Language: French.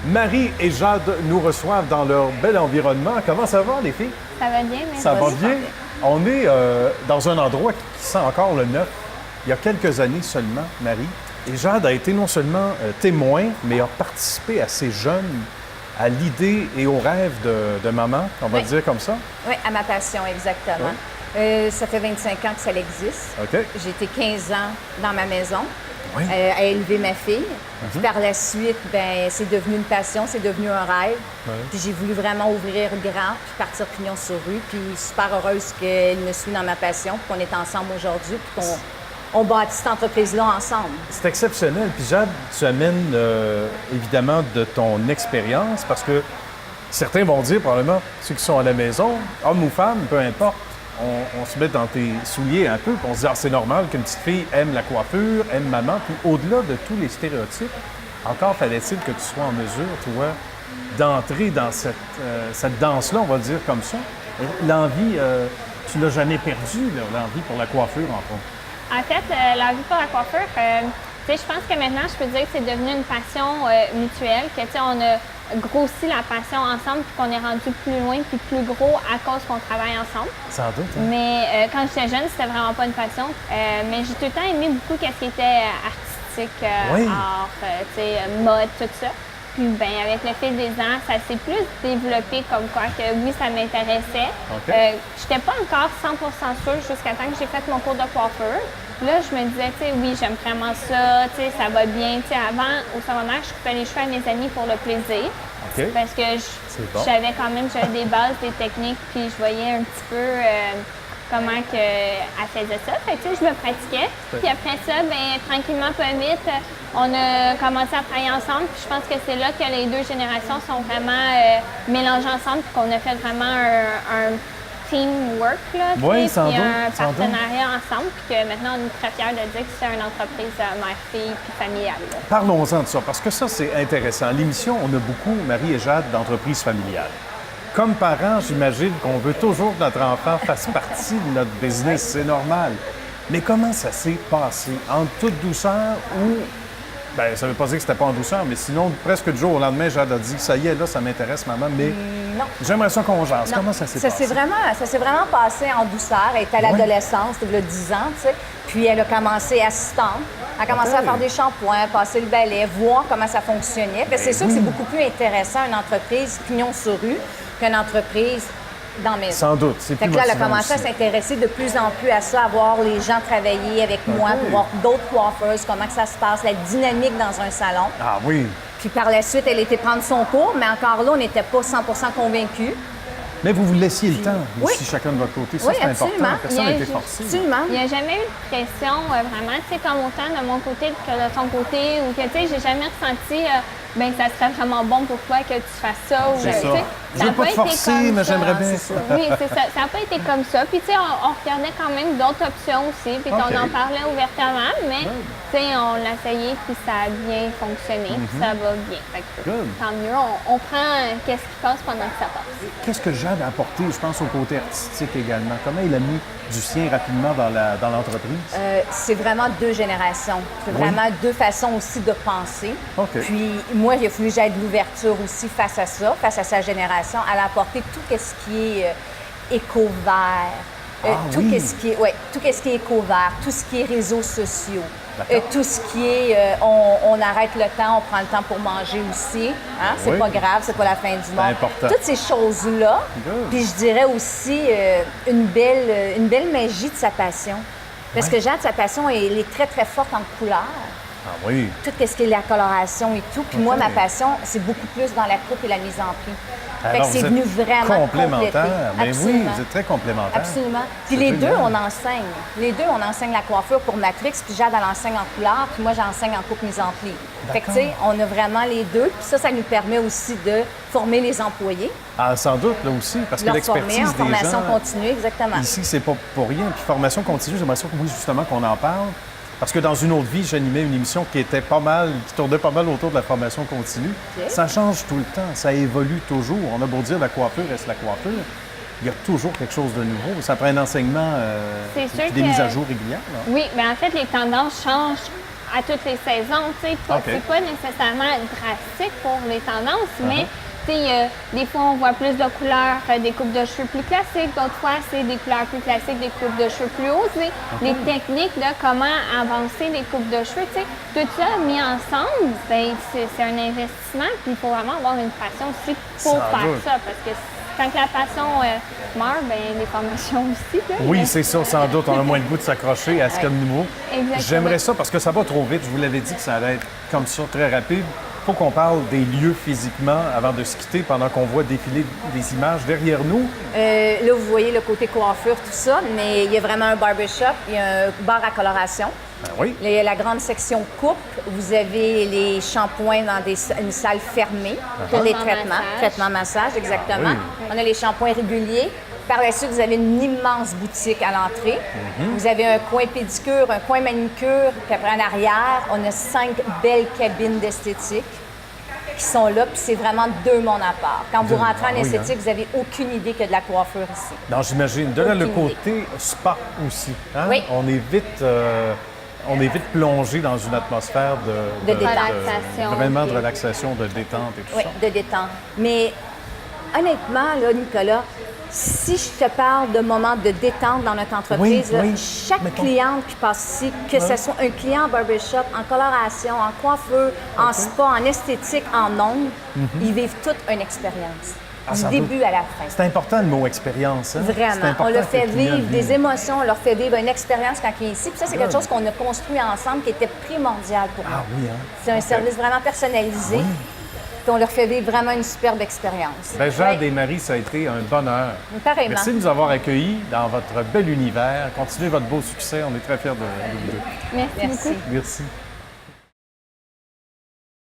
Marie et Jade nous reçoivent dans leur bel environnement. Comment ça va, les filles? Ça va bien, mais Ça va bien. On est dans un endroit qui sent encore le neuf. Il y a quelques années seulement, Marie. Et Jade a été non seulement témoin, mais a participé assez jeune à l'idée et au rêve de maman, on va le dire comme ça. Oui, à ma passion, exactement. Ça fait 25 ans que ça existe. OK. J'ai été 15 ans dans ma maison Oui. à élever ma fille. Puis par la suite, ben, c'est devenu une passion, c'est devenu un rêve. Puis j'ai voulu vraiment ouvrir grand, puis partir pignon sur rue. Puis super heureuse qu'elle me suit dans ma passion, puis qu'on est ensemble aujourd'hui, puis qu'on bâtit cette entreprise-là ensemble. C'est exceptionnel. Puis Jade, tu amènes évidemment de ton expérience parce que certains vont dire probablement, ceux qui sont à la maison, hommes ou femmes, peu importe, on se met dans tes souliers un peu, puis on se dit, ah, c'est normal qu'une petite fille aime la coiffure, aime maman. Puis au-delà de tous les stéréotypes, encore fallait-il que tu sois en mesure, toi, d'entrer dans cette danse-là, on va le dire comme ça. Et l'envie, tu l'as jamais perdue, là, l'envie pour la coiffure, entre autres. En fait, l'envie pour la coiffure, je pense que maintenant, je peux dire que c'est devenu une passion mutuelle, que on a grossi la passion ensemble, puis qu'on est rendu plus loin, puis plus gros à cause qu'on travaille ensemble. Sans doute. Hein? Mais quand j'étais jeune, c'était vraiment pas une passion. Mais j'ai tout le temps aimé beaucoup ce qui était artistique, art, mode, tout ça. Puis ben avec le fil des ans, ça s'est plus développé comme quoi que oui, ça m'intéressait. Okay. J'étais pas encore 100% sûre jusqu'à temps que j'ai fait mon cours de coiffeur. Là, je me disais, oui, j'aime vraiment ça, ça va bien. Avant, au secondaire, je coupais les cheveux à mes amis pour le plaisir. Okay. Parce que j'avais quand même des bases, des techniques, puis je voyais un petit peu comment elle faisait ça. Fait que, je me pratiquais. Puis après ça, ben, tranquillement, pas vite, on a commencé à travailler ensemble. Puis je pense que c'est là que les deux générations sont vraiment mélangées ensemble, puis qu'on a fait vraiment un teamwork, là, puis un partenariat ensemble, puis que maintenant, on est très fiers de dire que c'est une entreprise mère-fille puis familiale. Là. Parlons-en de ça, parce que ça, c'est intéressant. À l'émission, on a beaucoup, Marie et Jade, d'entreprises familiales. Comme parents, j'imagine qu'on veut toujours que notre enfant fasse partie de notre business, c'est normal. Mais comment ça s'est passé? En toute douceur ou... Bien, ça ne veut pas dire que c'était pas en douceur, mais sinon, presque du jour au lendemain, Jade a dit, ça y est, là, ça m'intéresse, maman, mais non. J'aimerais ça qu'on jase. Non. Comment ça s'est passé? Ça s'est vraiment passé en douceur. Elle était à l'adolescence, il y a 10 ans, tu sais. Puis elle a commencé assistante. Elle a commencé à faire des shampoings, passer le balai, voir comment ça fonctionnait. C'est sûr que c'est beaucoup plus intéressant une entreprise pignon sur rue qu'une entreprise dans la maison. Sans doute. C'est plus là, elle a commencé aussi à s'intéresser de plus en plus à ça, à voir les gens travailler avec moi, pour voir d'autres coiffeuses, comment que ça se passe, la dynamique dans un salon. Ah oui. Puis par la suite, elle était prendre son cours, mais encore là, on n'était pas 100% convaincus. Mais vous vous laissiez le temps, aussi, chacun de votre côté. Ça, c'est absolument. important. Personne n'a été forcé. Absolument. Il n'y a jamais eu de pression, vraiment, comme autant de mon côté que de son côté, ou que, j'ai jamais ressenti, ça serait vraiment bon pour toi que tu fasses ça. C'est ça. Je ne veux pas te forcer, mais j'aimerais bien ça. Oui, c'est ça. Ça n'a pas été comme ça. Puis, on regardait quand même d'autres options aussi, puis on en parlait ouvertement, mais, on l'a essayé, puis ça a bien fonctionné, puis ça va bien. Fait que, tant mieux. On prend qu'est-ce qui passe pendant que ça passe. Qu'est-ce que Jade a apporté, je pense, au côté artistique également? Comment il a mis du sien rapidement dans l'entreprise? C'est vraiment deux générations. C'est vraiment deux façons aussi de penser. Puis moi, il a fallu que j'aie de l'ouverture aussi face à ça, face à sa génération. Elle a apporté tout ce qui est éco-vert, tout ce qui est éco-vert, tout ce qui est réseaux sociaux. Tout ce qui est, on arrête le temps, on prend le temps pour manger aussi. Hein? C'est pas grave, c'est pas la fin du monde. Important. Toutes ces choses-là. Puis je dirais aussi une belle magie de sa passion. Parce que Jade, sa passion, elle est très, très forte en couleurs. Ah oui. Tout ce qui est la coloration et tout. Puis moi, ma passion, c'est beaucoup plus dans la coupe et la mise en pli. Fait que c'est venu vraiment complémentaire. Mais oui, vous êtes très complémentaires. Absolument. Puis les deux, on enseigne. Les deux, on enseigne la coiffure pour Matrix, puis Jade, elle enseigne en couleur, puis moi, j'enseigne en coupe mise en pli. Fait que, tu sais, on a vraiment les deux. Puis ça nous permet aussi de former les employés. Ah, sans doute, là aussi, parce que l'expertise des gens... formation continue, exactement. Ici, c'est pas pour rien. Puis formation continue, j'aimerais ça que oui, justement, qu'on en parle. Parce que dans une autre vie, j'animais une émission qui tournait pas mal autour de la formation continue. Ça change tout le temps, ça évolue toujours. On a beau dire la coiffure reste la coiffure, il y a toujours quelque chose de nouveau. Ça prend un enseignement, des mises à jour régulières. Là. Oui, mais en fait, les tendances changent à toutes les saisons, tu sais. OK. C'est pas nécessairement drastique pour les tendances, mais tu sais, des fois, on voit plus de couleurs, des coupes de cheveux plus classiques. D'autres fois, c'est des couleurs plus classiques, des coupes de cheveux plus osées. Les techniques de comment avancer les coupes de cheveux, tu sais. Tout ça mis ensemble, ben, c'est un investissement. Puis il faut vraiment avoir une passion aussi pour Sans faire doute. ça. Parce que quand la passion meurt, ben, les formations aussi. Là, Oui, mais- c'est ça, sans doute. On a moins le goût de s'accrocher à ce qu'il y a de nouveau. Exactement. J'aimerais ça parce que ça va trop vite. Je vous l'avais dit que ça allait être comme ça, très rapide. Il faut qu'on parle des lieux physiquement avant de se quitter pendant qu'on voit défiler des images derrière nous. Là, vous voyez le côté coiffure, tout ça, mais il y a vraiment un barbershop, il y a un bar à coloration. Ben oui. Il y a la grande section coupe. Vous avez les shampoings dans une salle fermée pour les traitements. Massage. Traitement massage, exactement. Ah On a les shampoings réguliers. Par la suite, vous avez une immense boutique à l'entrée. Vous avez un coin pédicure, un coin manicure, puis après en arrière, on a 5 belles cabines d'esthétique qui sont là, puis c'est vraiment 2 mondes à part. Quand vous rentrez en oui, esthétique, vous n'avez aucune idée qu'il y a de la coiffure ici. Non, j'imagine. De là, le Aucune côté spa aussi. Hein? Oui. On est vite plongé dans une atmosphère De détente. vraiment de puis- relaxation, de détente et tout Oui, ça. de détente. Mais honnêtement, là, Nicolas, si je te parle de moments de détente dans notre entreprise, Oui, là, oui. chaque Mettons. cliente qui passe ici, que ce soit un client en barbershop, en coloration, en coiffeur, en spa, en esthétique, en ongles, ils vivent toute une expérience. Ah, Du sans début à la fin. C'est important le mot expérience. Hein? C'est Vraiment. important On leur que fait le client vivre vive. des émotions, on leur fait vivre une expérience quand il est ici. Puis ça, c'est quelque chose qu'on a construit ensemble qui était primordial pour nous. Ah oui, hein? C'est un OK. service vraiment personnalisé. Puis on leur fait vivre vraiment une superbe expérience. Ben, Jade Oui. et Marie, ça a été un bonheur. Pareillement. Merci de nous avoir accueillis dans votre bel univers. Continuez votre beau succès. On est très fiers de vous deux. Merci Merci. beaucoup. Merci.